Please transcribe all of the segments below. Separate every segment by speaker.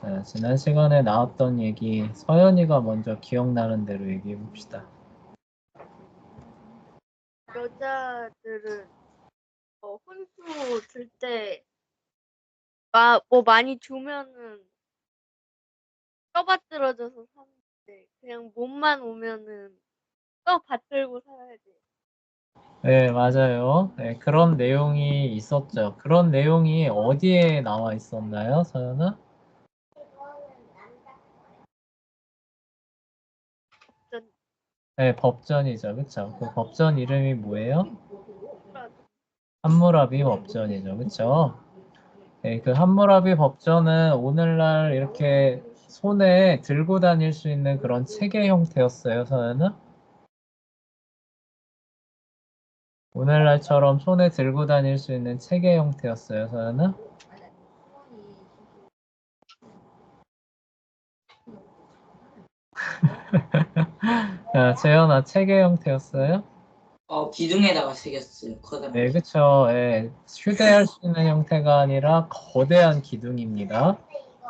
Speaker 1: 자, 지난 시간에 나왔던 얘기 서연이가 먼저 기억나는 대로 얘기해 봅시다.
Speaker 2: 여자들은 혼수 줄 때 뭐 많이 주면은 떠받들어져서 사는데 그냥 몸만 오면은 받들고 살아야 돼.
Speaker 1: 네, 맞아요. 네, 그런 내용이 있었죠. 그런 내용이 어디에 나와 있었나요, 서연아?
Speaker 2: 전
Speaker 1: 네, 법전이죠. 그쵸? 그 법전 이름이 뭐예요?
Speaker 2: 그런
Speaker 1: 함무라비 법전이죠. 그쵸? 네, 그 함무라비 법전은 오늘날 이렇게 손에 들고 다닐 수 있는 그런 체계 형태였어요, 서연아? 오늘날처럼 손에 들고 다닐 수 있는 체계 형태였어요, 서연아? 자, 재현아, 체계 형태였어요?
Speaker 3: 기둥에다가 새겼어요. 커다란
Speaker 1: 네,
Speaker 3: 기둥.
Speaker 1: 그쵸. 예, 휴대할 수 있는 형태가 아니라 거대한 기둥입니다.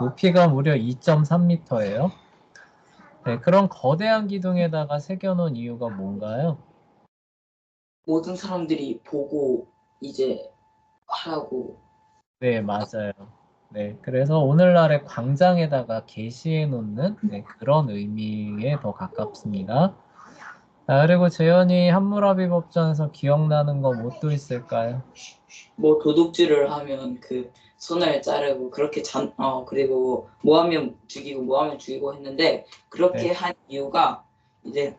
Speaker 1: 높이가 무려 2.3m예요. 네, 그런 거대한 기둥에다가 새겨놓은 이유가 뭔가요?
Speaker 3: 모든 사람들이 보고 이제 하라고.
Speaker 1: 네, 맞아요. 네, 그래서 오늘날의 광장에다가 게시해 놓는 그런 의미에 더 가깝습니다. 자, 그리고 재현이 함무라비 법전에서 기억나는 거 뭐 또 있을까요?
Speaker 3: 뭐 도둑질을 하면 그 손을 자르고 그렇게 그리고 뭐 하면 죽이고 뭐 하면 죽이고 했는데 그렇게
Speaker 1: 네.
Speaker 3: 한 이유가 이제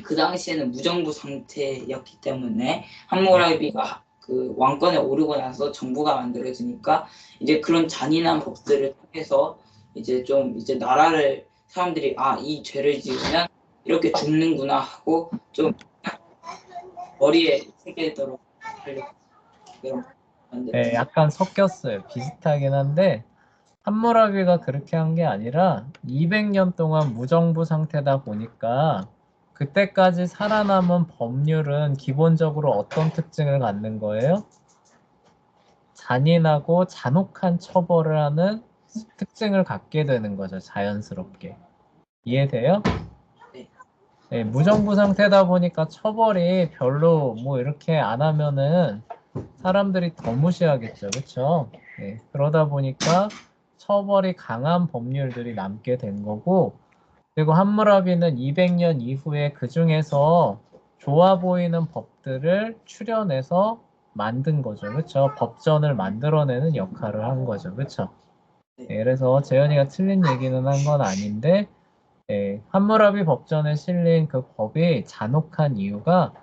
Speaker 3: 그 당시에는 무정부 상태였기 때문에 함무라비가 그 왕권에 오르고 나서 정부가 만들어지니까 이제 그런 잔인한 법들을 통해서 이제 좀 이제 나라를 사람들이 이 죄를 지으면 이렇게 죽는구나 하고 좀 머리에 새기도록 하려고 이런
Speaker 1: 네,
Speaker 3: 만들었어요.
Speaker 1: 약간 섞였어요. 비슷하긴 한데 함무라비가 그렇게 한 게 아니라 200년 동안 무정부 상태다 보니까 그때까지 살아남은 법률은 기본적으로 어떤 특징을 갖는 거예요? 잔인하고 잔혹한 처벌을 하는 특징을 갖게 되는 거죠. 자연스럽게. 이해돼요?
Speaker 3: 네.
Speaker 1: 네, 무정부 상태다 보니까 처벌이 별로 뭐 이렇게 안 하면은 사람들이 더 무시하겠죠. 그렇죠? 네, 그러다 보니까 처벌이 강한 법률들이 남게 된 거고, 그리고 함무라비는 200년 이후에 그 중에서 좋아 보이는 법들을 추려내서 만든 거죠. 그렇죠? 법전을 만들어내는 역할을 한 거죠. 그렇죠? 네, 그래서 재현이가 틀린 얘기는 한 건 아닌데, 함무라비 법전에 실린 그 법이 잔혹한 이유가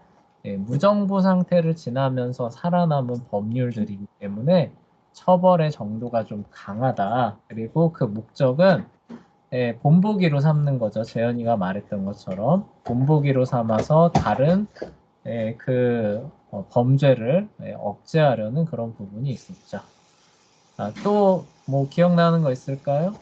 Speaker 1: 무정부 상태를 지나면서 살아남은 법률들이기 때문에 처벌의 정도가 좀 강하다. 그리고 그 목적은 본보기로 삼는 거죠. 재현이가 말했던 것처럼 본보기로 삼아서 다른 범죄를 억제하려는 그런 부분이 있었죠. 또 뭐 기억나는 거 있을까요?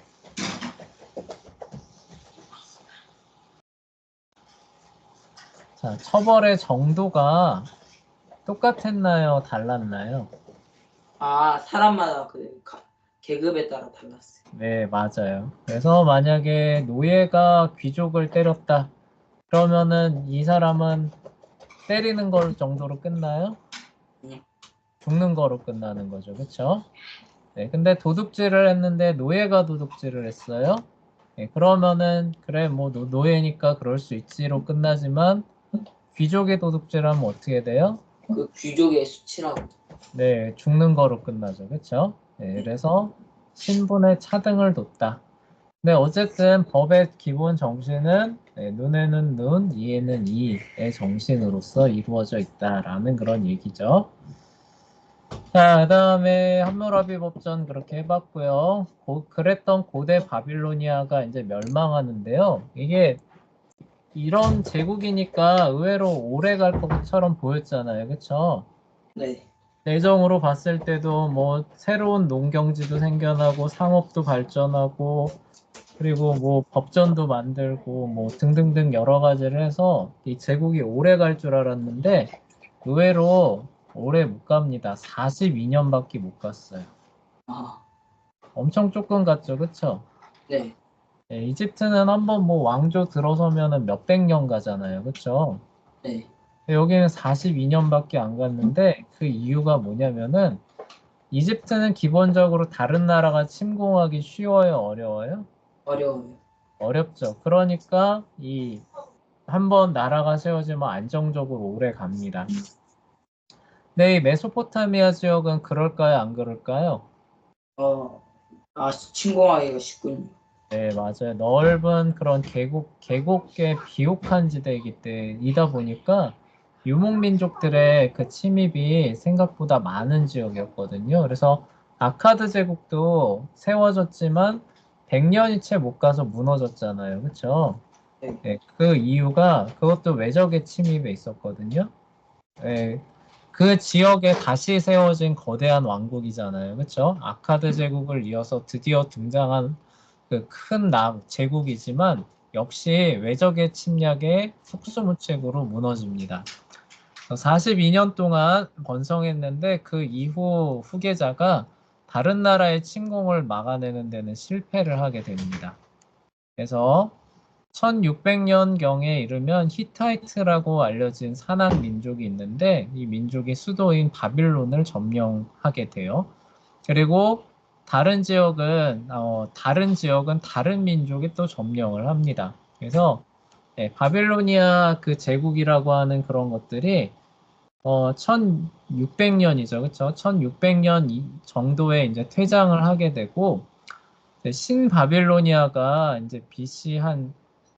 Speaker 1: 자, 처벌의 정도가 똑같았나요? 달랐나요?
Speaker 3: 사람마다 그 계급에 따라 달랐어요.
Speaker 1: 네, 맞아요. 그래서 만약에 노예가 귀족을 때렸다. 그러면은 이 사람은 때리는 걸 정도로 끝나요?
Speaker 3: 네.
Speaker 1: 죽는 거로 끝나는 거죠. 그쵸? 네, 근데 도둑질을 했는데 노예가 도둑질을 했어요. 네, 그러면은 그래 뭐 노예니까 그럴 수 있지로 끝나지만 귀족의 도둑질하면 어떻게 돼요?
Speaker 3: 그 귀족의 수치라고.
Speaker 1: 네, 죽는 거로 끝나죠. 그쵸? 네, 그래서 신분의 차등을 뒀다. 네, 어쨌든 법의 기본 정신은 눈에는 눈, 이에는 이의 정신으로서 이루어져 있다라는 그런 얘기죠. 자, 그 다음에 함무라비 법전 그렇게 해봤고요. 그랬던 고대 바빌로니아가 이제 멸망하는데요. 이게 이런 제국이니까 의외로 오래 갈 것처럼 보였잖아요. 그쵸?
Speaker 3: 네.
Speaker 1: 내정으로 봤을 때도 뭐 새로운 농경지도 생겨나고 상업도 발전하고 그리고 뭐 법전도 만들고 뭐 등등등 여러 가지를 해서 이 제국이 오래 갈 줄 알았는데 의외로 오래 못 갑니다. 42년밖에 못 갔어요.
Speaker 3: 아,
Speaker 1: 엄청 조금 갔죠, 그쵸?
Speaker 3: 네.
Speaker 1: 예, 이집트는 한번 뭐 왕조 들어서면은 몇백 년 가잖아요. 그쵸?
Speaker 3: 네.
Speaker 1: 여기는 42년밖에 안 갔는데 그 이유가 뭐냐면은 이집트는 기본적으로 다른 나라가 침공하기 쉬워요, 어려워요?
Speaker 3: 어려워요.
Speaker 1: 어렵죠. 그러니까 이 한번 나라가 세워지면 안정적으로 오래 갑니다. 근데 이 메소포타미아 지역은 그럴까요, 안 그럴까요?
Speaker 3: 침공하기가 쉽군요.
Speaker 1: 네, 맞아요. 넓은 그런 계곡의 비옥한 지대이다 보니까 유목민족들의 그 침입이 생각보다 많은 지역이었거든요. 그래서 아카드 제국도 세워졌지만 100년이 채 못 가서 무너졌잖아요. 그렇죠?
Speaker 3: 네.
Speaker 1: 네, 그 이유가 그것도 외적의 침입에 있었거든요. 네, 그 지역에 다시 세워진 거대한 왕국이잖아요. 그렇죠? 아카드 제국을 이어서 드디어 등장한 그 큰 제국이지만 역시 외적의 침략에 속수무책으로 무너집니다. 42년 동안 번성했는데 그 이후 후계자가 다른 나라의 침공을 막아내는 데는 실패를 하게 됩니다. 그래서 1600년경에 이르면 히타이트라고 알려진 산악 민족이 있는데 이 민족이 수도인 바빌론을 점령하게 돼요. 그리고 다른 지역은 다른 민족이 또 점령을 합니다. 그래서 바빌로니아 그 제국이라고 하는 그런 것들이 1600년이죠. 그렇죠? 1600년 정도에 이제 퇴장을 하게 되고 신바빌로니아가 이제 BC 한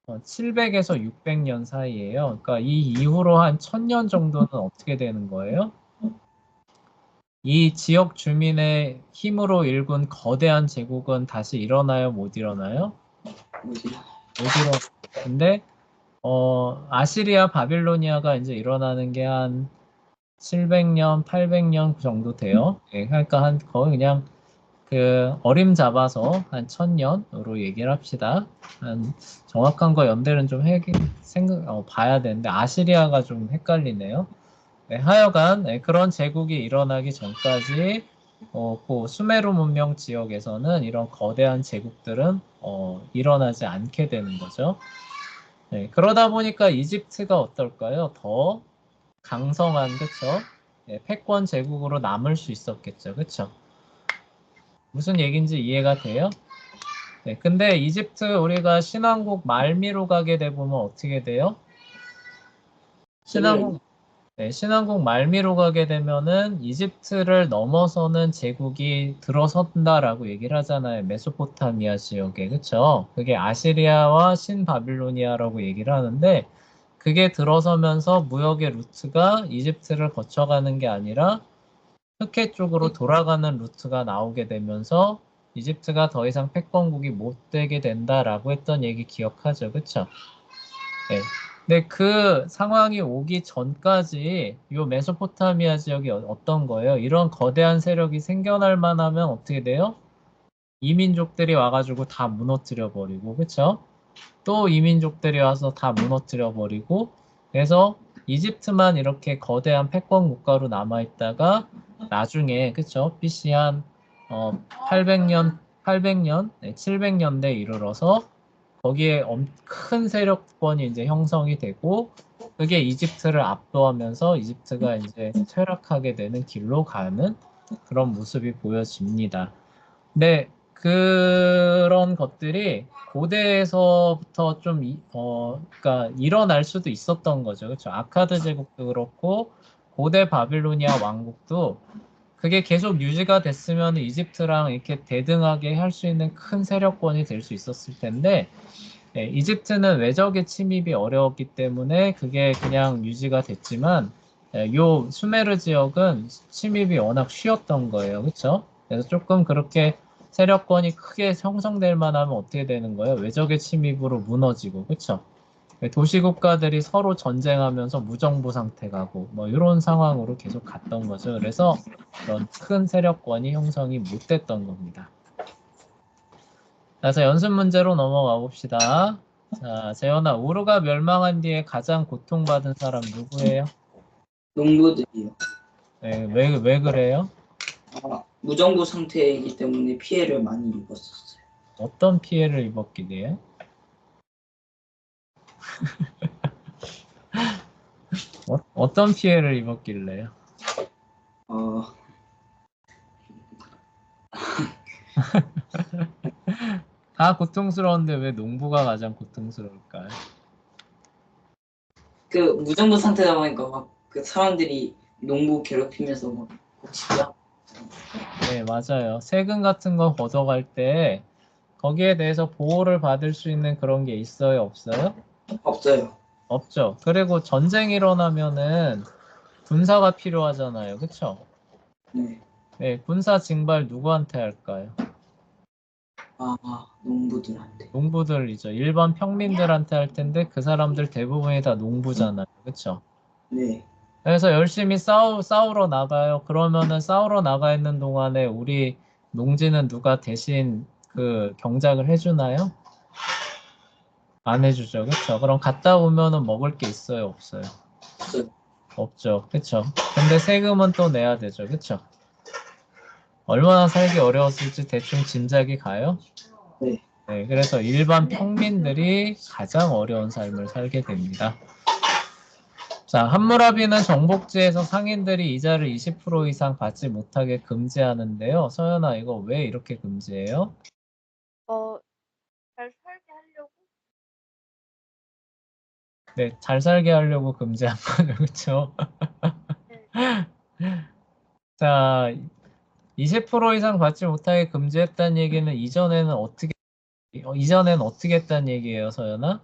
Speaker 1: 700에서 600년 사이예요. 그러니까 이 이후로 한 1000년 정도는 어떻게 되는 거예요? 이 지역 주민의 힘으로 일군 거대한 제국은 다시 일어나요? 못 일어나요?
Speaker 3: 뭐지?
Speaker 1: 못 일어나. 근데 아시리아 바빌로니아가 이제 일어나는 게 한 700년, 800년 정도 돼요. 예, 그러니까 한 거의 그냥 그 어림 잡아서 한 1000년으로 얘기를 합시다. 한 정확한 거 연대는 좀 봐야 되는데 아시리아가 좀 헷갈리네요. 네, 하여간 그런 제국이 일어나기 전까지 그 수메르 문명 지역에서는 이런 거대한 제국들은 일어나지 않게 되는 거죠. 네, 그러다 보니까 이집트가 어떨까요? 더 강성한, 그쵸? 네, 패권 제국으로 남을 수 있었겠죠. 그쵸? 무슨 얘기인지 이해가 돼요? 네, 근데 이집트 우리가 신왕국 말미로 가게 되면 어떻게 돼요? 신왕국 네, 신왕국 말미로 가게 되면은 이집트를 넘어서는 제국이 들어선다라고 얘기를 하잖아요. 메소포타미아 지역에. 그쵸? 그게 아시리아와 신바빌로니아라고 얘기를 하는데 그게 들어서면서 무역의 루트가 이집트를 거쳐가는 게 아니라 흑해 쪽으로 돌아가는 루트가 나오게 되면서 이집트가 더 이상 패권국이 못 되게 된다라고 했던 얘기 기억하죠. 그쵸? 네. 근데 그 상황이 오기 전까지 이 메소포타미아 지역이 어떤 거예요? 이런 거대한 세력이 생겨날 만하면 어떻게 돼요? 이민족들이 와가지고 다 무너뜨려 버리고, 그쵸? 또 이민족들이 와서 다 무너뜨려 버리고, 그래서 이집트만 이렇게 거대한 패권 국가로 남아 있다가 나중에, 그쵸? BC 한 800년, 700년대 이르러서 거기에 큰 세력권이 이제 형성이 되고 그게 이집트를 압도하면서 이집트가 이제 퇴락하게 되는 길로 가는 그런 모습이 보여집니다. 근데 그런 것들이 고대에서부터 좀 그러니까 일어날 수도 있었던 거죠. 그렇죠? 아카드 제국도 그렇고 고대 바빌로니아 왕국도 그게 계속 유지가 됐으면 이집트랑 이렇게 대등하게 할 수 있는 큰 세력권이 될 수 있었을 텐데 이집트는 외적의 침입이 어려웠기 때문에 그게 그냥 유지가 됐지만 요 수메르 지역은 침입이 워낙 쉬웠던 거예요. 그렇죠? 그래서 조금 그렇게 세력권이 크게 형성될 만하면 어떻게 되는 거예요? 외적의 침입으로 무너지고. 그렇죠? 도시국가들이 서로 전쟁하면서 무정부 상태 가고 뭐 이런 상황으로 계속 갔던 거죠. 그래서 그런 큰 세력권이 형성이 못 됐던 겁니다. 그래서 연습 문제로 넘어가 봅시다. 자, 재현아, 우르가 멸망한 뒤에 가장 고통받은 사람 누구예요?
Speaker 3: 농부들이요.
Speaker 1: 네, 왜 그래요?
Speaker 3: 무정부 상태이기 때문에 피해를 많이 입었었어요.
Speaker 1: 어떤 피해를 입었길래? 어떤 피해를 입었길래요?
Speaker 3: 어,
Speaker 1: 다 고통스러운데 왜 농부가 가장 고통스러울까요?
Speaker 3: 그 무정부 상태다 보니까 막 그 사람들이 농부 괴롭히면서 막 고치죠.
Speaker 1: 네, 맞아요. 세금 같은 거 걷어갈 때 거기에 대해서 보호를 받을 수 있는 그런 게 있어요, 없어요?
Speaker 3: 없어요.
Speaker 1: 없죠. 그리고 전쟁이 일어나면은 군사가 필요하잖아요. 그쵸?
Speaker 3: 네.
Speaker 1: 네, 군사 징발 누구한테 할까요?
Speaker 3: 농부들한테.
Speaker 1: 농부들이죠. 일반 평민들한테 할 텐데 그 사람들 대부분이 다 농부잖아요. 그쵸?
Speaker 3: 네.
Speaker 1: 그래서 열심히 싸우러 나가요. 그러면은 싸우러 나가 있는 동안에 우리 농지는 누가 대신 그 경작을 해주나요? 안 해주죠. 그쵸? 그럼 갔다 오면은 먹을 게 있어요? 없어요?
Speaker 3: 없어요.
Speaker 1: 없죠. 그쵸? 근데 세금은 또 내야 되죠. 그쵸? 얼마나 살기 어려웠을지 대충 짐작이 가요?
Speaker 3: 네.
Speaker 1: 네, 그래서 일반 평민들이 가장 어려운 삶을 살게 됩니다. 자, 함무라비는 정복지에서 상인들이 이자를 20% 이상 받지 못하게 금지하는데요. 서연아, 이거 왜 이렇게 금지해요?
Speaker 2: 잘 살게 하려고.
Speaker 1: 네, 잘 살게 하려고 금지한 거죠. 그렇죠?
Speaker 2: 네.
Speaker 1: 자, 20% 이상 받지 못하게 금지했다는 얘기는 이전에는 어떻게 했다는 얘기예요, 서연아?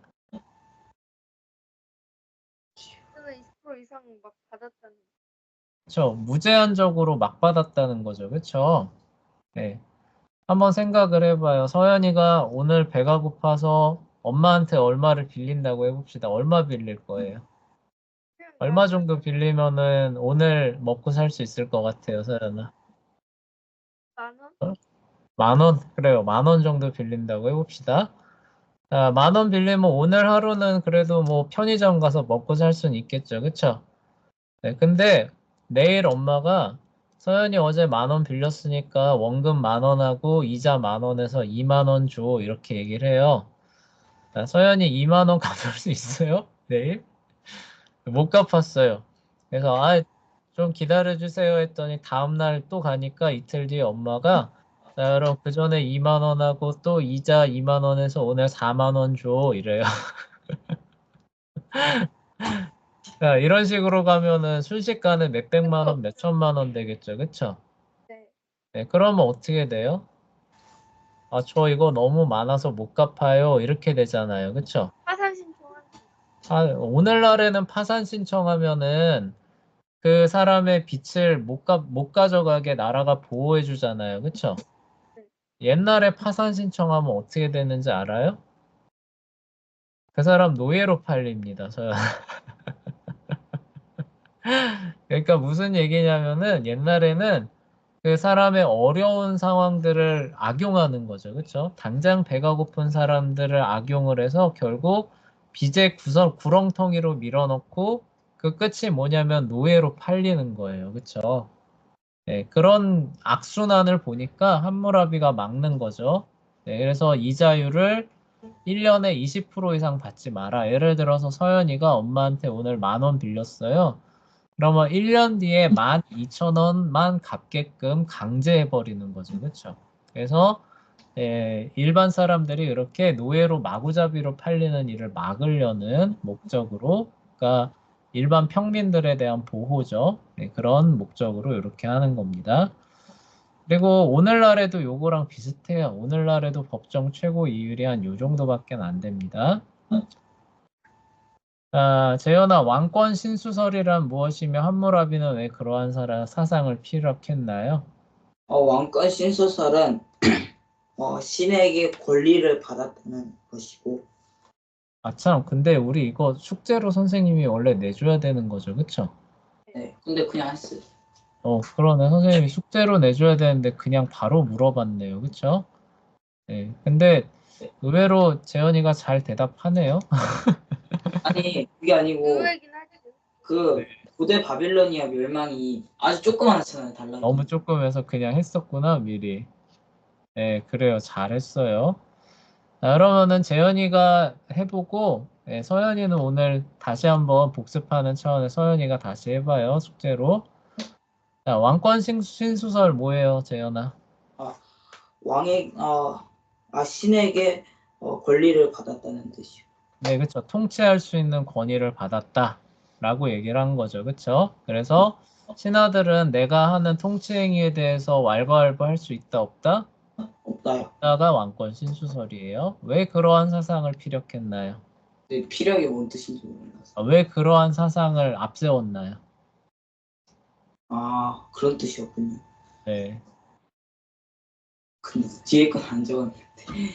Speaker 2: 저는 20% 이상 막 받았다는.
Speaker 1: 그렇죠. 무제한적으로 막 받았다는 거죠. 그렇죠? 네. 한번 생각을 해봐요. 서연이가 오늘 배가 고파서 엄마한테 얼마를 빌린다고 해봅시다. 얼마 빌릴 거예요?
Speaker 2: 그냥
Speaker 1: 얼마
Speaker 2: 나는
Speaker 1: 정도 빌리면은 오늘 먹고 살 수 있을 것 같아요, 서연아?
Speaker 2: 10,000원?
Speaker 1: 10,000원? 그래요. 10,000원 정도 빌린다고 해봅시다. 자, 10,000원 빌리면 오늘 하루는 그래도 뭐 편의점 가서 먹고 살 수는 있겠죠. 그쵸? 네, 근데 내일 엄마가 서연이 어제 10,000원 빌렸으니까 원금 10,000원하고 이자 10,000원에서 20,000원 줘. 이렇게 얘기를 해요. 자, 서연이 20,000원 갚을 수 있어요? 내일? 못 갚았어요. 그래서 좀 기다려주세요 했더니 다음날 또 가니까 이틀 뒤에 엄마가 자, 그럼 그 전에 20,000원하고 또 이자 20,000원에서 오늘 40,000원 줘. 이래요. 자, 이런 식으로 가면은 순식간에 몇백만 원, 몇천만 원 되겠죠. 그쵸?
Speaker 2: 네.
Speaker 1: 네, 그러면 어떻게 돼요? 저 이거 너무 많아서 못 갚아요. 이렇게 되잖아요. 그쵸?
Speaker 2: 파산 신청한.
Speaker 1: 오늘날에는 파산 신청하면은 그 사람의 빚을 못 가져가게 나라가 보호해 주잖아요. 그쵸?
Speaker 2: 네.
Speaker 1: 옛날에 파산 신청하면 어떻게 되는지 알아요? 그 사람 노예로 팔립니다. 그러니까 무슨 얘기냐면은 옛날에는 그 사람의 어려운 상황들을 악용하는 거죠. 그쵸? 당장 배가 고픈 사람들을 악용을 해서 결국 빚의 구렁텅이로 밀어넣고 그 끝이 뭐냐면 노예로 팔리는 거예요. 그쵸? 네, 그런 악순환을 보니까 함무라비가 막는 거죠. 네, 그래서 이자율을 1년에 20% 이상 받지 마라. 예를 들어서 서연이가 엄마한테 오늘 10,000원 빌렸어요. 그러면 1년 뒤에 12,000원만 갚게끔 강제해버리는 거죠. 그렇죠? 그래서 일반 사람들이 이렇게 노예로 마구잡이로 팔리는 일을 막으려는 목적으로, 그러니까 일반 평민들에 대한 보호죠. 네, 그런 목적으로 이렇게 하는 겁니다. 그리고 오늘날에도 요거랑 비슷해요. 오늘날에도 법정 최고 이율이 한 요 정도밖에 안 됩니다. 재현아, 왕권 신수설이란 무엇이며 함무라비는 왜 그러한 사상을 피력했나요?
Speaker 3: 왕권 신소설은 신에게 권리를 받았다는 것이고,
Speaker 1: 참, 근데 우리 이거 숙제로 선생님이 원래 내줘야 되는 거죠, 그쵸?
Speaker 3: 네. 근데 그냥 했어요.
Speaker 1: 그러네. 선생님이 숙제로 내줘야 되는데 그냥 바로 물어봤네요, 그쵸? 네, 근데 의외로 재현이가 잘 대답하네요.
Speaker 3: 아니, 그게 아니고,
Speaker 2: 의외긴 하지.
Speaker 3: 그 고대 바빌로니아 멸망이 아주 조그만했잖아요, 달락이.
Speaker 1: 너무 조금 해서 그냥 했었구나, 미리. 네, 그래요. 잘했어요. 자, 그러면은 재현이가 해보고, 서현이는 오늘 다시 한번 복습하는 차원에서 서현이가 다시 해봐요. 숙제로. 자, 왕권 신수설 뭐예요, 재현아?
Speaker 3: 왕의 신에게 권리를 받았다는 뜻이요.
Speaker 1: 네, 그쵸. 통치할 수 있는 권위를 받았다라고 얘기를 한 거죠. 그쵸? 그래서 신하들은 내가 하는 통치 행위에 대해서 왈가왈부할 수 있다, 없다?
Speaker 3: 없다요.
Speaker 1: 없다가 왕권 신수설이에요. 왜 그러한 사상을 피력했나요?
Speaker 3: 네, 피력이 뭔 뜻인지 몰라서.
Speaker 1: 왜 그러한 사상을 앞세웠나요?
Speaker 3: 그런 뜻이었군요.
Speaker 1: 네.
Speaker 3: 근데 뒤에 건 안 적었는데.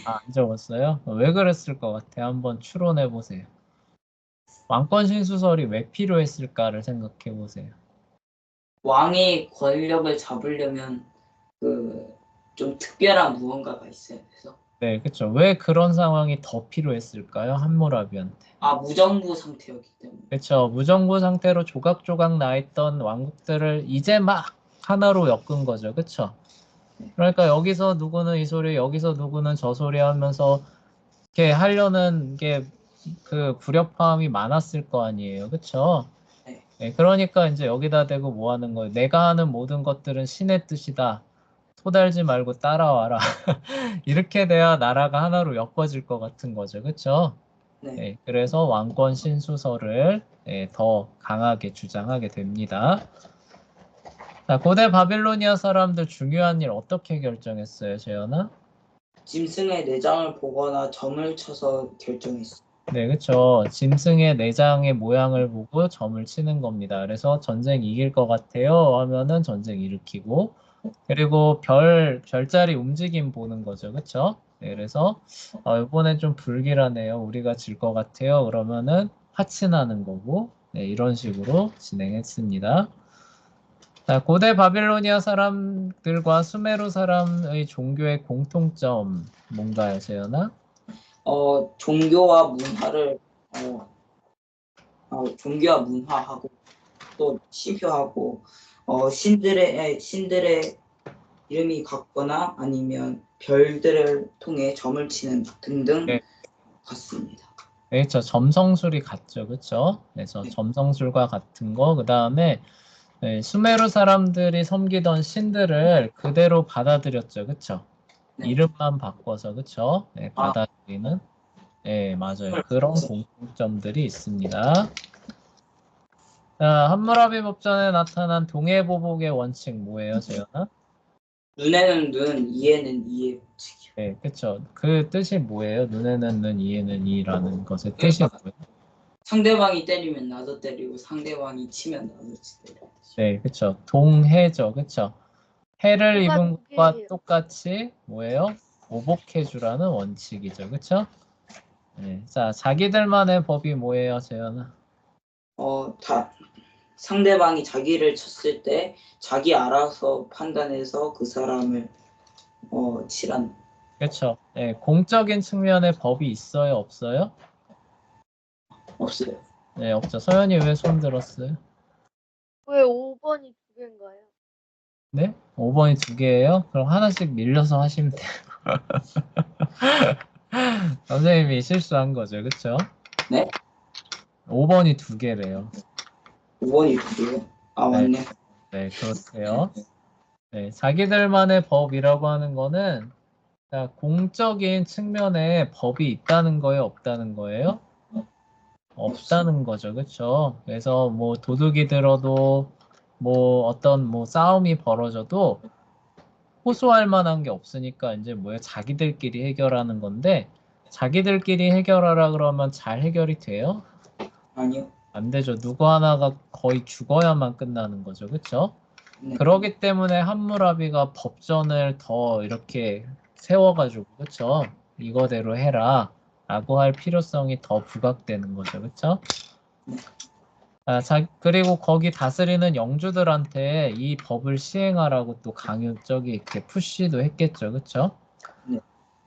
Speaker 1: 안 적었어요? 왜 그랬을 것 같아요? 한번 추론해 보세요. 왕권 신수설이 왜 필요했을까를 생각해 보세요.
Speaker 3: 왕이 권력을 잡으려면 좀 특별한 무언가가 있어야 돼서.
Speaker 1: 네, 그쵸. 왜 그런 상황이 더 필요했을까요? 함무라비한테.
Speaker 3: 무정부 상태였기 때문에.
Speaker 1: 그쵸. 무정부 상태로 조각조각 나 있던 왕국들을 이제 막 하나로 엮은 거죠. 그쵸. 그러니까 여기서 누구는 이 소리, 여기서 누구는 저 소리 하면서 이렇게 하려는 게 그 불협화음이 많았을 거 아니에요. 그쵸?
Speaker 3: 네.
Speaker 1: 네, 그러니까 이제 여기다 대고 뭐 하는 거예요? 내가 하는 모든 것들은 신의 뜻이다. 토달지 말고 따라와라. 이렇게 돼야 나라가 하나로 엮어질 것 같은 거죠. 그쵸?
Speaker 3: 네.
Speaker 1: 네, 그래서 왕권 신수설을 더 강하게 주장하게 됩니다. 자, 고대 바빌로니아 사람들 중요한 일 어떻게 결정했어요, 재현아?
Speaker 3: 짐승의 내장을 보거나 점을 쳐서 결정했어.
Speaker 1: 네, 그쵸. 짐승의 내장의 모양을 보고 점을 치는 겁니다. 그래서 전쟁 이길 것 같아요 하면은 전쟁 일으키고, 그리고 별자리 움직임 보는 거죠. 그쵸? 네, 그래서 이번엔 좀 불길하네요. 우리가 질 것 같아요. 그러면은 하친하는 거고, 네, 이런 식으로 진행했습니다. 자, 고대 바빌로니아 사람들과 수메르 사람의 종교의 공통점 뭔가요, 재현아?
Speaker 3: 종교와 문화를 종교와 문화하고 또 시표하고 신들의 이름이 같거나 아니면 별들을 통해 점을 치는 등등
Speaker 1: 네.
Speaker 3: 같습니다.
Speaker 1: 네, 그렇죠. 점성술이 같죠. 그렇죠? 그래서
Speaker 3: 네.
Speaker 1: 점성술과 같은 거, 그 다음에 수메르 사람들이 섬기던 신들을 그대로 받아들였죠. 그렇죠?
Speaker 3: 네.
Speaker 1: 이름만 바꿔서, 그렇죠? 네,
Speaker 3: 아.
Speaker 1: 받아들이는. 네, 맞아요. 그런 공통점들이 있습니다. 자, 함무라비 법전에 나타난 동해보복의 원칙 뭐예요, 재현아?
Speaker 3: 눈에는 눈, 이에는 이의 법칙이요.
Speaker 1: 네, 그렇죠. 그 뜻이 뭐예요? 눈에는 눈, 이에는 이라는 것의 뜻이 뭐예요?
Speaker 3: 상대방이 때리면 나도 때리고 상대방이 치면 나도 때리고.
Speaker 1: 네, 그렇죠. 동해죠, 그렇죠. 해를
Speaker 2: 뭐가
Speaker 1: 입은
Speaker 2: 두
Speaker 1: 것과
Speaker 2: 개예요?
Speaker 1: 똑같이 뭐예요? 보복해주라는 원칙이죠, 그렇죠? 네, 자, 자기들만의 법이 뭐예요, 재현아?
Speaker 3: 다 상대방이 자기를 쳤을 때 자기 알아서 판단해서 그 사람을 치란.
Speaker 1: 그렇죠. 네, 공적인 측면의 법이 있어요, 없어요?
Speaker 3: 없어요.
Speaker 1: 네, 없죠. 서현이 왜 손 들었어요?
Speaker 2: 왜 5번이 두 개인가요?
Speaker 1: 네? 5번이 두 개예요? 그럼 하나씩 밀려서 하시면 돼요. 선생님이 실수한 거죠, 그렇죠?
Speaker 3: 네?
Speaker 1: 5번이 두 개래요.
Speaker 3: 5번이 두 개요?
Speaker 1: 네.
Speaker 3: 맞네.
Speaker 1: 네, 그렇대요. 네, 자기들만의 법이라고 하는 거는 자, 공적인 측면에 법이 있다는 거예요, 없다는 거예요? 없다는 거죠, 그렇죠? 그래서 뭐 도둑이 들어도 뭐 어떤 뭐 싸움이 벌어져도 호소할 만한 게 없으니까 이제 뭐예요? 자기들끼리 해결하는 건데 자기들끼리 해결하라 그러면 잘 해결이 돼요?
Speaker 3: 아니요.
Speaker 1: 안 되죠. 누구 하나가 거의 죽어야만 끝나는 거죠, 그렇죠?
Speaker 3: 네.
Speaker 1: 그러기 때문에 함무라비가 법전을 더 이렇게 세워가지고 그쵸? 이거대로 해라 라고 할 필요성이 더 부각되는 거죠. 그쵸? 그리고 거기 다스리는 영주들한테 이 법을 시행하라고 또 강요적이 이렇게 푸시도 했겠죠. 그쵸?
Speaker 3: 네.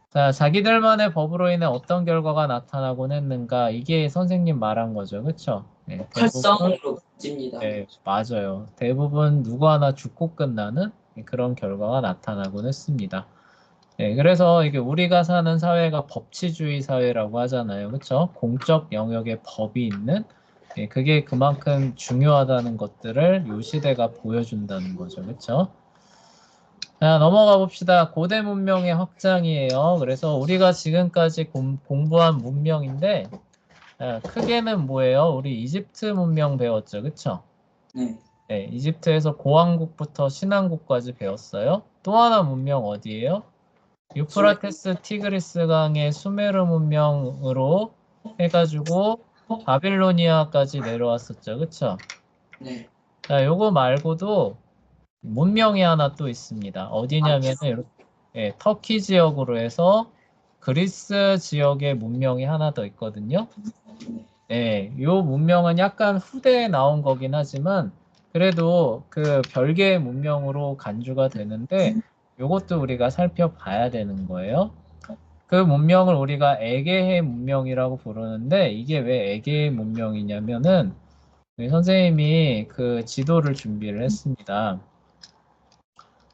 Speaker 1: 자, 자기들만의 법으로 인해 어떤 결과가 나타나곤 했는가? 이게 선생님 말한 거죠. 그쵸? 네,
Speaker 3: 활성으로 번집니다.
Speaker 1: 네, 맞아요. 대부분 누구 하나 죽고 끝나는 그런 결과가 나타나곤 했습니다. 네, 그래서 이게 우리가 사는 사회가 법치주의 사회라고 하잖아요. 그렇죠? 공적 영역에 법이 있는 예, 그게 그만큼 중요하다는 것들을 요 시대가 보여준다는 거죠. 그렇죠? 자, 넘어가 봅시다. 고대 문명의 확장이에요. 그래서 우리가 지금까지 공부한 문명인데 크게는 뭐예요? 우리 이집트 문명 배웠죠. 그렇죠?
Speaker 3: 네.
Speaker 1: 네, 이집트에서 고왕국부터 신왕국까지 배웠어요. 또 하나 문명 어디예요? 유프라테스 티그리스 강의 수메르 문명으로 해가지고 바빌로니아까지 내려왔었죠. 그쵸?
Speaker 3: 네.
Speaker 1: 자, 요거 말고도 문명이 하나 또 있습니다. 어디냐면은 예, 터키 지역으로 해서 그리스 지역의 문명이 하나 더 있거든요. 네, 요 문명은 약간 후대에 나온 거긴 하지만 그래도 그 별개의 문명으로 간주가 되는데 요것도 우리가 살펴봐야 되는 거예요. 그 문명을 우리가 에게해 문명이라고 부르는데 이게 왜 에게해 문명이냐면은 우리 선생님이 그 지도를 준비를 했습니다.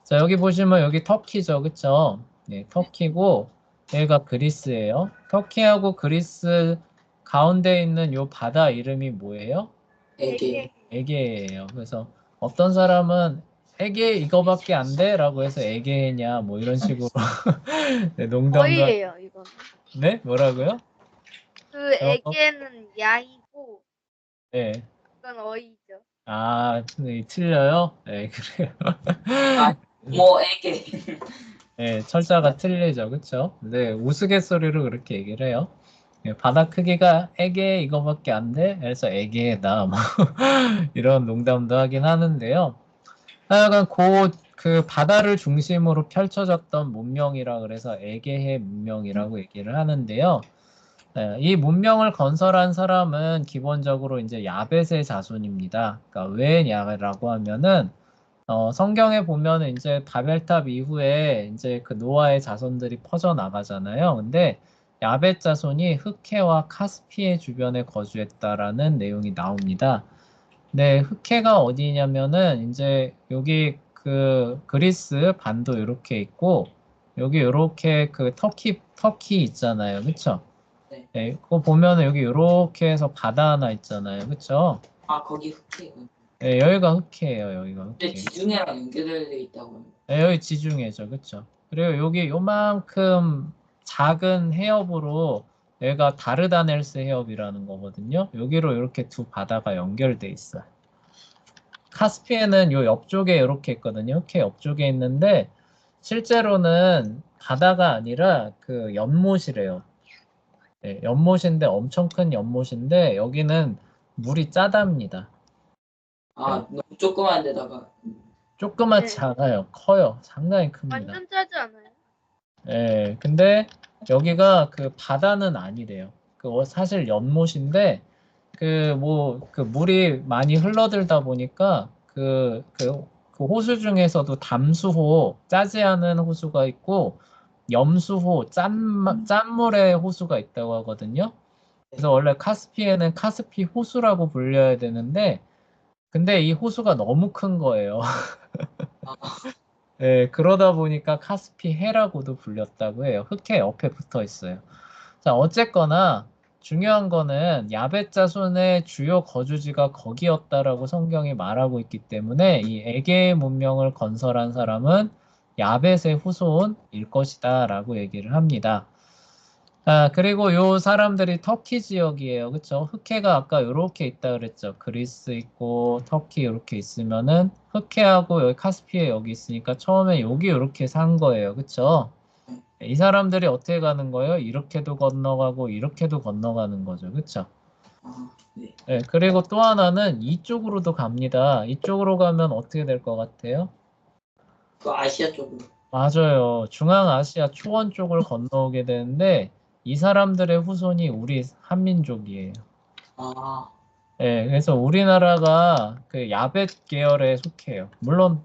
Speaker 1: 자, 여기 보시면 여기 터키죠. 그쵸? 네, 터키고 여기가 그리스예요. 터키하고 그리스 가운데 있는 요 바다 이름이 뭐예요?
Speaker 3: 에게.
Speaker 1: 에게해예요. 그래서 어떤 사람은 에게 이거밖에 안 돼? 라고 해서 에게해냐 뭐 이런 식으로 네, 농담도
Speaker 2: 어이예요, 이거는.
Speaker 1: 네? 뭐라고요?
Speaker 2: 그
Speaker 1: 어,
Speaker 2: 애기는 야이고,
Speaker 1: 네.
Speaker 2: 이건 어이죠.
Speaker 1: 아, 네, 틀려요? 네, 그래요.
Speaker 3: 아, 뭐 에게.
Speaker 1: 네, 철자가 틀리죠. 그쵸? 네, 우스갯소리로 그렇게 얘기를 해요. 네, 바다 크기가 에게 이거밖에 안 돼? 그래서 에게다 뭐 이런 농담도 하긴 하는데요. 하여간 그 바다를 중심으로 펼쳐졌던 문명이라 그래서 에게해 문명이라고 얘기를 하는데요. 네, 이 문명을 건설한 사람은 기본적으로 이제 야벳의 자손입니다. 그러니까 왜냐라고 하면은 성경에 보면은 이제 바벨탑 이후에 이제 그 노아의 자손들이 퍼져 나가잖아요. 근데 야벳 자손이 흑해와 카스피해 주변에 거주했다라는 내용이 나옵니다. 네, 흑해가 어디냐면은 이제 여기 그 그리스 반도 이렇게 있고 여기 이렇게 그 터키 있잖아요. 그쵸?
Speaker 3: 네.
Speaker 1: 네, 그거 보면은 여기 이렇게 해서 바다 하나 있잖아요. 그쵸?
Speaker 3: 아, 거기 흑해.
Speaker 1: 네, 여기가 흑해예요. 여기가
Speaker 3: 근데
Speaker 1: 흑해.
Speaker 3: 지중해랑 연결되어 있다고.
Speaker 1: 네, 여기 지중해죠. 그쵸? 그리고 여기 요만큼 작은 해협으로 여기가 다르다넬스 해협이라는 거거든요. 여기로 이렇게 두 바다가 연결돼 있어요. 카스피해는 요 옆쪽에 이렇게 있거든요. 흑해 옆쪽에 있는데 실제로는 바다가 아니라 그 연못이래요. 네, 연못인데 엄청 큰 연못인데 여기는 물이 짜답니다. 네,
Speaker 3: 아, 너무 조그만 데다가.
Speaker 1: 조그맣지
Speaker 2: 네.
Speaker 1: 않아요. 커요. 상당히 큽니다.
Speaker 2: 완전 짜지 않아요?
Speaker 1: 예, 근데 여기가 그 바다는 아니래요. 사실 연못인데 그 물이 많이 흘러들다 보니까 그 호수 중에서도 담수호 짜지 않은 호수가 있고 염수호 짠물의 호수가 있다고 하거든요. 그래서 원래 카스피해는 카스피 호수라고 불려야 되는데 근데 이 호수가 너무 큰 거예요.
Speaker 3: 아,
Speaker 1: 네, 그러다 보니까 카스피 해라고도 불렸다고 해요. 흑해 옆에 붙어 있어요. 자, 어쨌거나 중요한 거는 야벳 자손의 주요 거주지가 거기였다라고 성경이 말하고 있기 때문에 이 에게의 문명을 건설한 사람은 야벳의 후손일 것이다라고 얘기를 합니다. 아, 그리고 요 사람들이 터키 지역이에요. 그쵸? 흑해가 아까 요렇게 있다 그랬죠. 그리스 있고 터키 이렇게 있으면은 흑해하고 여기 카스피해 여기 있으니까 처음에 여기 요렇게 산 거예요. 그쵸? 이 사람들이 어떻게 가는 거예요? 이렇게도 건너가고 이렇게도 건너가는 거죠. 그쵸?
Speaker 3: 아, 네.
Speaker 1: 네, 그리고 또 하나는 이쪽으로도 갑니다. 이쪽으로 가면 어떻게 될 것 같아요?
Speaker 3: 그 아시아 쪽으로.
Speaker 1: 맞아요. 중앙아시아 초원 쪽을 건너오게 되는데 이 사람들의 후손이 우리 한민족이에요.
Speaker 3: 아,
Speaker 1: 예, 그래서 우리나라가 그 야벳 계열에 속해요. 물론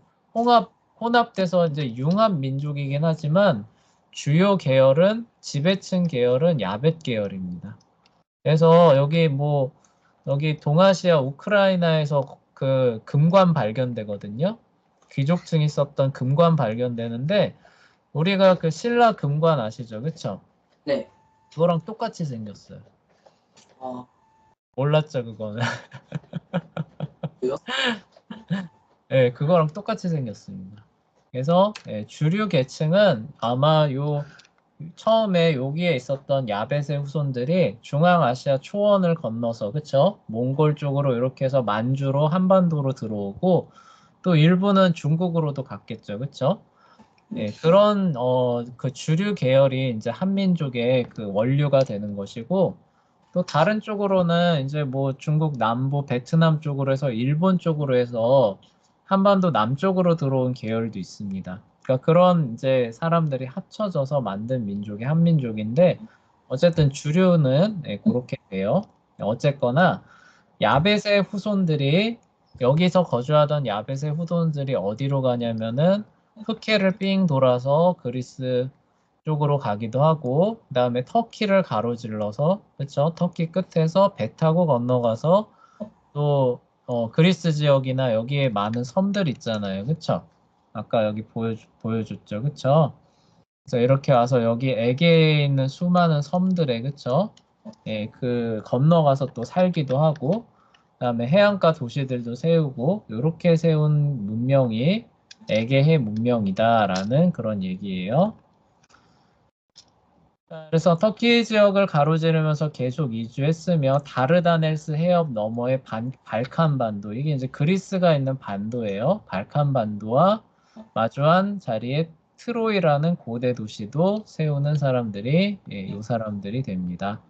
Speaker 1: 혼합돼서 이제 융합 민족이긴 하지만 주요 계열은 지배층 계열은 야벳 계열입니다. 그래서 여기 동아시아 우크라이나에서 그 금관 발견되거든요. 귀족층이 썼던 금관 발견되는데 우리가 그 신라 금관 아시죠? 그쵸?
Speaker 3: 네.
Speaker 1: 그거랑 똑같이 생겼어요.
Speaker 3: 아,
Speaker 1: 몰랐죠, 그거는.
Speaker 3: 그래요?
Speaker 1: 네, 그거랑 똑같이 생겼습니다. 그래서 주류 계층은 아마 요 처음에 여기에 있었던 야벳의 후손들이 중앙아시아 초원을 건너서 그쵸? 몽골 쪽으로 이렇게 해서 만주로 한반도로 들어오고 또 일부는 중국으로도 갔겠죠, 그쵸? 예, 그런 그 주류 계열이 이제 한민족의 그 원류가 되는 것이고 또 다른 쪽으로는 이제 뭐 중국 남부 베트남 쪽으로 해서 일본 쪽으로 해서 한반도 남쪽으로 들어온 계열도 있습니다. 그러니까 그런 이제 사람들이 합쳐져서 만든 민족이 한민족인데 어쨌든 주류는 그렇게 돼요. 어쨌거나 야벳의 후손들이 여기서 거주하던 야벳의 후손들이 어디로 가냐면은 흑해를 삥 돌아서 그리스 쪽으로 가기도 하고 그다음에 터키를 가로질러서 그쵸? 터키 끝에서 배 타고 건너가서 또 그리스 지역이나 여기에 많은 섬들 있잖아요. 그쵸? 아까 여기 보여줬죠. 그쵸? 그래서 이렇게 와서 여기 에게에 있는 수많은 섬들에 그쵸? 예, 그 건너가서 또 살기도 하고 그다음에 해안가 도시들도 세우고 이렇게 세운 문명이 에게해 문명이다라는 그런 얘기예요. 그래서 터키 지역을 가로지르면서 계속 이주했으며 다르다넬스 해협 너머의 발칸 반도 이게 이제 그리스가 있는 반도예요. 발칸 반도와 마주한 자리에 트로이라는 고대 도시도 세우는 사람들이 이 사람들이 됩니다.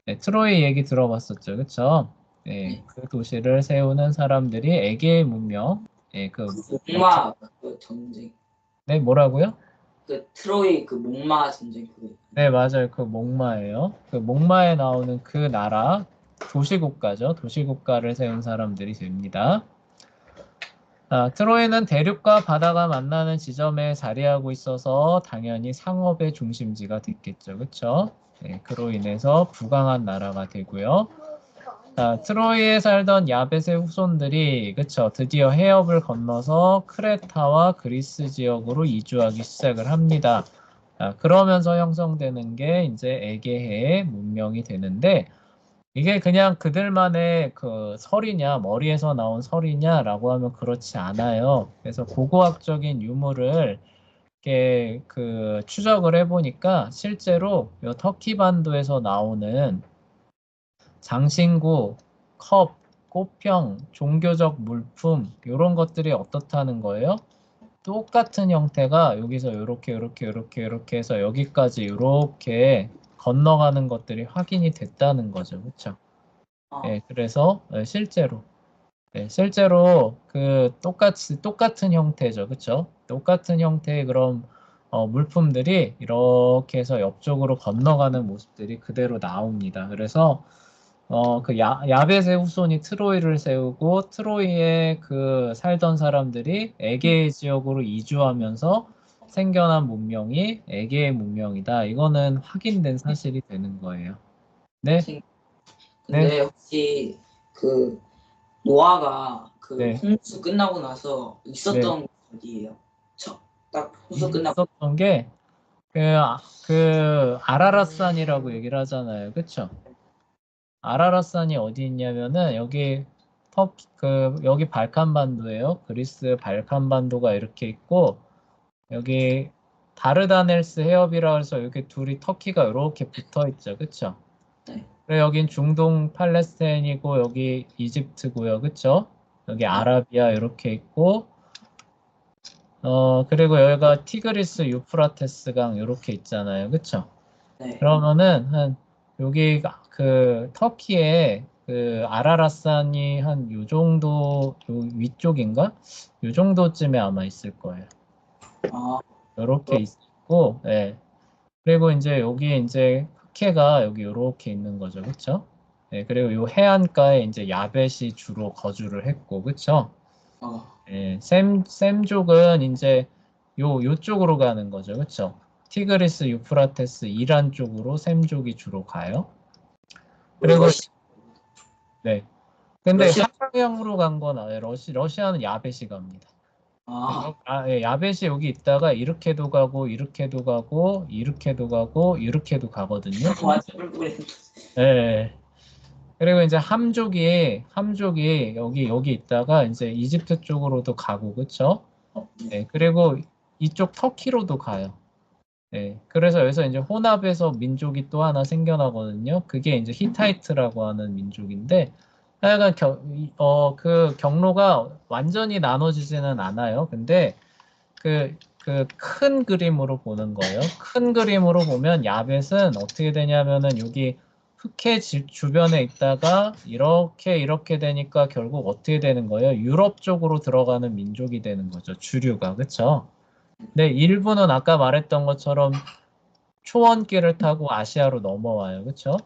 Speaker 1: 네, 트로이 얘기 들어봤었죠, 그렇죠?
Speaker 3: 네.
Speaker 1: 그 도시를 세우는 사람들이 에게의 문명. 그
Speaker 3: 목마 그 전쟁.
Speaker 1: 네, 뭐라고요?
Speaker 3: 그 트로이 그 목마 전쟁 그거.
Speaker 1: 네, 맞아요. 그 목마예요. 그 목마에 나오는 그 나라 도시국가죠. 도시국가를 세운 사람들이 됩니다. 트로이는 대륙과 바다가 만나는 지점에 자리하고 있어서 당연히 상업의 중심지가 됐겠죠. 그렇죠? 네, 그로 인해서 부강한 나라가 되고요. 트로이에 살던 야벳의 후손들이 그쵸 드디어 해협을 건너서 크레타와 그리스 지역으로 이주하기 시작을 합니다. 그러면서 형성되는 게 이제 에게해의 문명이 되는데 이게 그냥 그들만의 그 설이냐 머리에서 나온 설이냐라고 하면 그렇지 않아요. 그래서 고고학적인 유물을 이렇게 그 추적을 해보니까 실제로 이 터키 반도에서 나오는 장신구, 컵, 꽃병, 종교적 물품 이런 것들이 어떻다는 거예요? 똑같은 형태가 여기서 이렇게 해서 여기까지 이렇게 건너가는 것들이 확인이 됐다는 거죠. 그렇죠?
Speaker 3: 아,
Speaker 1: 네, 그래서 실제로 그 똑같은 형태죠. 그렇죠? 똑같은 형태의 그런 물품들이 이렇게 해서 옆쪽으로 건너가는 모습들이 그대로 나옵니다. 그래서 그 야벳의 후손이 트로이를 세우고 트로이에 그 살던 사람들이 에게 지역으로 이주하면서 생겨난 문명이 에게의 문명이다. 이거는 확인된 사실이 되는 거예요. 네, 네,
Speaker 3: 근데 혹시 그 노아가 그
Speaker 1: 네,
Speaker 3: 홍수 끝나고 나서
Speaker 1: 네.
Speaker 3: 있었던 곳 어디예요? 딱 홍수 끝나고
Speaker 1: 있었던 게 그 아라랏산이라고 얘기를 하잖아요. 그쵸? 아라랏산이 어디 있냐면은 여기 여기 발칸반도예요. 그리스 발칸반도가 이렇게 있고 여기 다르다넬스 해협이라 해서 이렇게 둘이 터키가 이렇게 붙어 있죠. 그쵸?
Speaker 3: 네.
Speaker 1: 그리고 여긴 중동 팔레스타인이고 여기 이집트고요. 그쵸? 여기 아라비아 이렇게 있고 그리고 여기가 티그리스 유프라테스 강 이렇게 있잖아요. 그쵸?
Speaker 3: 네.
Speaker 1: 그러면은 한 여기 그 터키에 그 아라랏산이 한 요 정도 요 위쪽인가? 요 정도쯤에 아마 있을 거예요.
Speaker 3: 아,
Speaker 1: 이렇게 있고, 예. 그리고 이제 여기 이제 흑해가 여기 이렇게 있는 거죠, 그렇죠? 예. 그리고 요 해안가에 이제 야벳이 주로 거주를 했고, 그렇죠?
Speaker 3: 어,
Speaker 1: 예. 셈족은 이제 요쪽으로 가는 거죠, 그렇죠? 티그리스, 유프라테스, 이란 쪽으로 셈족이 주로 가요. 그리고 네. 근데
Speaker 3: 러시아
Speaker 1: 한방향으로 간 건 아니에요. 러시아는 야벳이 갑니다. 예, 야벳이 여기 있다가 이렇게도 가고 이렇게도 가고 이렇게도 가고 이렇게도 가거든요.
Speaker 3: 완전 뿔뿔이.
Speaker 1: 예. 그리고 이제 함족이 여기 있다가 이제 이집트 쪽으로도 가고 그쵸? 예. 그리고 이쪽 터키로도 가요. 예. 그래서 여기서 이제 혼합해서 민족이 또 하나 생겨나거든요. 그게 이제 히타이트라고 하는 민족인데 하여간 그 경로가 완전히 나눠지지는 않아요. 근데 그 큰 그림으로 보는 거예요. 큰 그림으로 보면 야벳은 어떻게 되냐면은 여기 흑해 주변에 있다가 이렇게 되니까 결국 어떻게 되는 거예요? 유럽 쪽으로 들어가는 민족이 되는 거죠. 주류가. 그쵸? 근데 일부는 아까 말했던 것처럼 초원길을 타고 아시아로 넘어와요. 그쵸?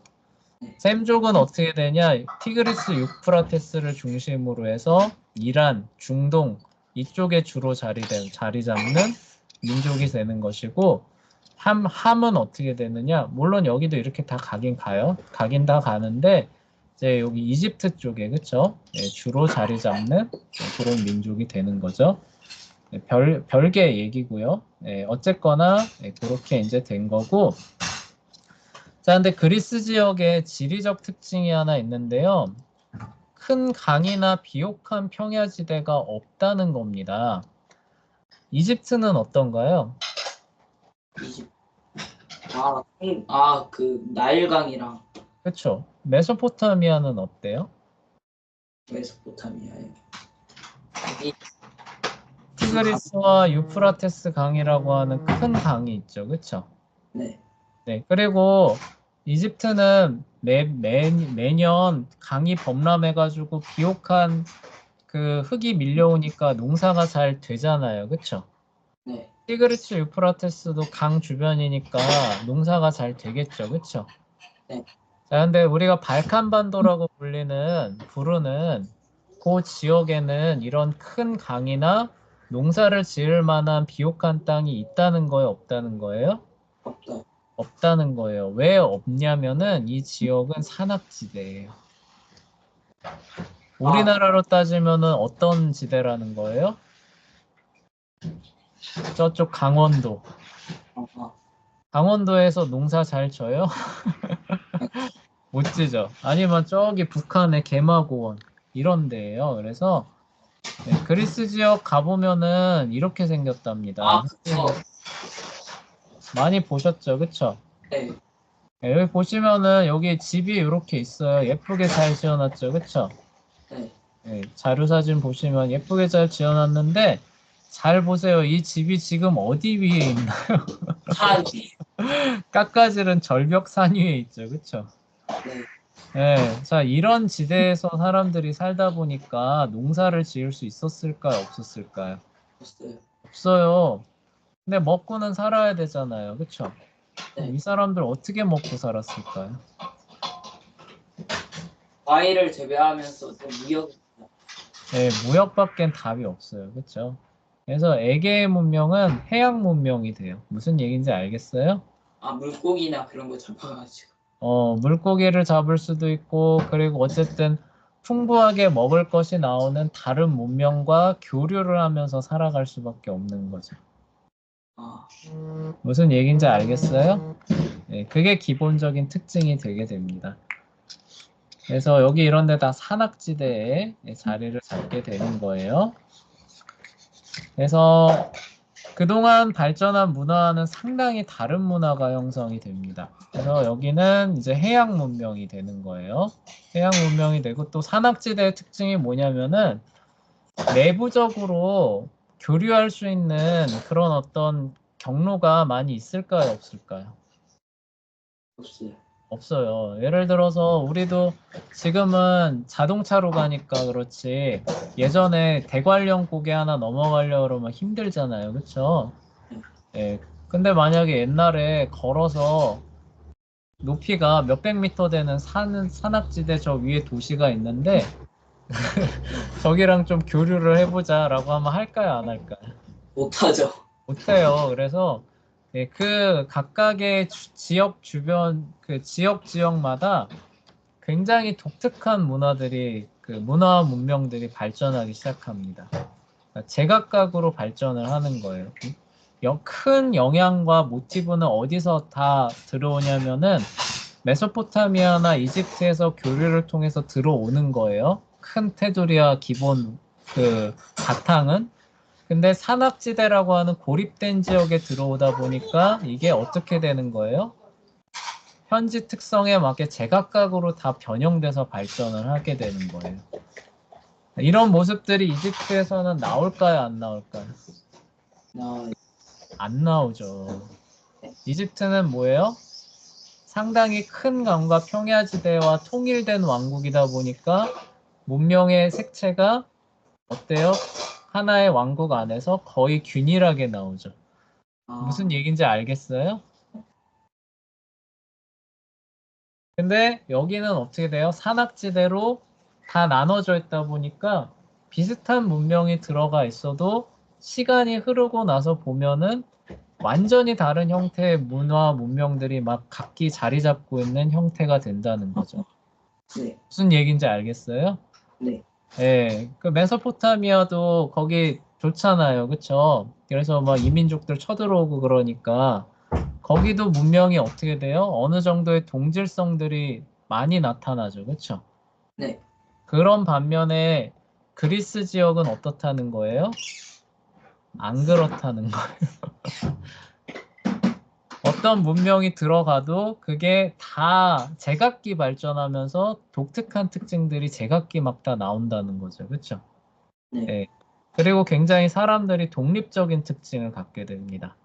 Speaker 1: 셈족은 어떻게 되냐? 티그리스 유프라테스를 중심으로 해서 이란, 중동 이쪽에 주로 자리 잡는 민족이 되는 것이고 함은 어떻게 되느냐? 물론 여기도 이렇게 다 가긴 가요. 가긴 다 가는데 이제 여기 이집트 쪽에 그쵸? 예, 주로 자리 잡는 그런 민족이 되는 거죠. 예, 별개 얘기고요. 예, 어쨌거나 그렇게 이제 된 거고. 자, 근데 그리스 지역에 지리적 특징이 하나 있는데요. 큰 강이나 비옥한 평야지대가 없다는 겁니다. 이집트는 어떤가요?
Speaker 3: 이집. 그 나일강이랑
Speaker 1: 그렇죠. 메소포타미아는 어때요?
Speaker 3: 메소포타미아에
Speaker 1: 티그리스와 유프라테스 강이라고 하는 큰 강이 있죠. 그렇죠?
Speaker 3: 네.
Speaker 1: 네. 그리고 이집트는 매년 강이 범람해가지고 비옥한 그 흙이 밀려오니까 농사가 잘 되잖아요. 그렇죠?
Speaker 3: 네.
Speaker 1: 티그리스 유프라테스도 강 주변이니까 농사가 잘 되겠죠. 그렇죠?
Speaker 3: 네.
Speaker 1: 자, 근데 우리가 발칸반도라고 부르는 그 지역에는 이런 큰 강이나 농사를 지을 만한 비옥한 땅이 있다는 거예요, 없다는 거예요?
Speaker 3: 없다.
Speaker 1: 없다는 거예요. 왜 없냐면은 이 지역은 산악지대예요. 우리나라로 따지면은 어떤 지대라는 거예요? 저쪽 강원도.
Speaker 3: 아,
Speaker 1: 강원도에서 농사 잘 져요? 못 지죠. 아니면 저기 북한의 개마고원 이런 데예요. 그래서 네, 그리스 지역 가보면은 이렇게 생겼답니다.
Speaker 3: 그쵸.
Speaker 1: 많이 보셨죠? 그쵸?
Speaker 3: 네.
Speaker 1: 네, 여기 보시면은 여기 집이 이렇게 있어요. 예쁘게 잘 지어놨죠? 그쵸?
Speaker 3: 네.
Speaker 1: 네, 자료사진 보시면 예쁘게 잘 지어놨는데 잘 보세요. 이 집이 지금 어디 위에 있나요?
Speaker 3: 산.
Speaker 1: 깎아지른 절벽산 위에 있죠. 그쵸?
Speaker 3: 네.
Speaker 1: 네, 자, 이런 지대에서 사람들이 살다 보니까 농사를 지을 수 있었을까요? 없었을까요?
Speaker 3: 없어요.
Speaker 1: 없어요. 근데 먹고는 살아야 되잖아요. 그쵸?
Speaker 3: 네.
Speaker 1: 이 사람들 어떻게 먹고 살았을까요?
Speaker 3: 과일을 재배하면서 또 무역.
Speaker 1: 네, 무역밖엔 답이 없어요. 그쵸? 그래서 에게의 문명은 해양 문명이 돼요. 무슨 얘기인지 알겠어요?
Speaker 3: 물고기나 그런 거 잡아가지고.
Speaker 1: 물고기를 잡을 수도 있고, 그리고 어쨌든 풍부하게 먹을 것이 나오는 다른 문명과 교류를 하면서 살아갈 수밖에 없는 거죠. 무슨 얘기인지 알겠어요? 네, 그게 기본적인 특징이 되게 됩니다. 그래서 여기 이런 데 다 산악지대에 자리를 잡게 되는 거예요. 그래서 그동안 발전한 문화와는 상당히 다른 문화가 형성이 됩니다. 그래서 여기는 이제 해양 문명이 되는 거예요. 해양 문명이 되고 또 산악지대의 특징이 뭐냐면은 내부적으로 교류할 수 있는 그런 어떤 경로가 많이 있을까요? 없을까요?
Speaker 3: 없어요.
Speaker 1: 없어요. 예를 들어서 우리도 지금은 자동차로 가니까 그렇지 예전에 대관령 고개 하나 넘어가려고 그러면 힘들잖아요. 그쵸? 예. 근데 만약에 옛날에 걸어서 높이가 몇백 미터 되는 산악지대 저 위에 도시가 있는데 저기랑 좀 교류를 해보자라고 하면 할까요? 안 할까요?
Speaker 3: 못하죠.
Speaker 1: 못해요. 그래서 예, 그 각각의 지역 주변 그 지역마다 굉장히 독특한 문화들이 그 문화 문명들이 발전하기 시작합니다. 제각각으로 발전을 하는 거예요. 큰 영향과 모티브는 어디서 다 들어오냐면은 메소포타미아나 이집트에서 교류를 통해서 들어오는 거예요. 큰 테두리와 기본 그 바탕은. 근데 산악지대라고 하는 고립된 지역에 들어오다 보니까 이게 어떻게 되는 거예요? 현지 특성에 맞게 제각각으로 다 변형돼서 발전을 하게 되는 거예요. 이런 모습들이 이집트에서는 나올까요? 안 나올까요? 안 나오죠. 이집트는 뭐예요? 상당히 큰 강과 평야지대와 통일된 왕국이다 보니까 문명의 색채가 어때요? 하나의 왕국 안에서 거의 균일하게 나오죠. 무슨 얘기인지 알겠어요? 근데 여기는 어떻게 돼요? 산악지대로 다 나눠져 있다 보니까 비슷한 문명이 들어가 있어도 시간이 흐르고 나서 보면은 완전히 다른 형태의 문화 문명들이 막 각기 자리 잡고 있는 형태가 된다는 거죠.
Speaker 3: 네.
Speaker 1: 무슨 얘기인지 알겠어요?
Speaker 3: 네.
Speaker 1: 예, 그 메소포타미아도 거기 좋잖아요, 그쵸? 그래서 막 이민족들 쳐들어오고 그러니까 거기도 문명이 어떻게 돼요? 어느 정도의 동질성들이 많이 나타나죠, 그쵸?
Speaker 3: 네.
Speaker 1: 그런 반면에 그리스 지역은 어떻다는 거예요? 안 그렇다는 거예요. 어떤 문명이 들어가도 그게 다 제각기 발전하면서 독특한 특징들이 제각기 막 다 나온다는 거죠. 그렇죠?
Speaker 3: 네.
Speaker 1: 네. 그리고 굉장히 사람들이 독립적인 특징을 갖게 됩니다.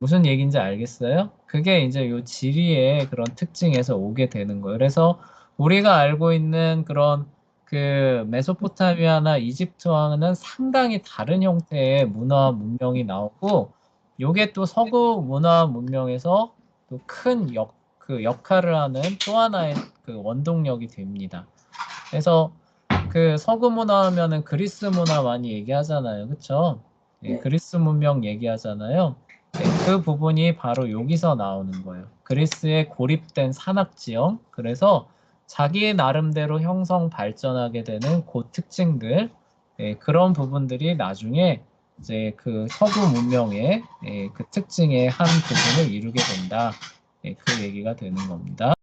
Speaker 1: 무슨 얘기인지 알겠어요? 그게 이제 요 지리의 그런 특징에서 오게 되는 거예요. 그래서 우리가 알고 있는 그런 그 메소포타미아나 이집트와는 상당히 다른 형태의 문화 문명이 나오고 요게 또 서구 문화 문명에서 또 큰 그 역할을 하는 또 하나의 그 원동력이 됩니다. 그래서 그 서구 문화 하면은 그리스 문화 많이 얘기하잖아요. 그쵸? 예,
Speaker 3: 네.
Speaker 1: 그리스 문명 얘기하잖아요. 네, 그 부분이 바로 여기서 나오는 거예요. 그리스의 고립된 산악지형. 그래서 자기 나름대로 형성 발전하게 되는 그 특징들, 예, 그런 부분들이 나중에 이제 그 서구 문명의 예, 그 특징의 한 부분을 이루게 된다. 예, 그 얘기가 되는 겁니다.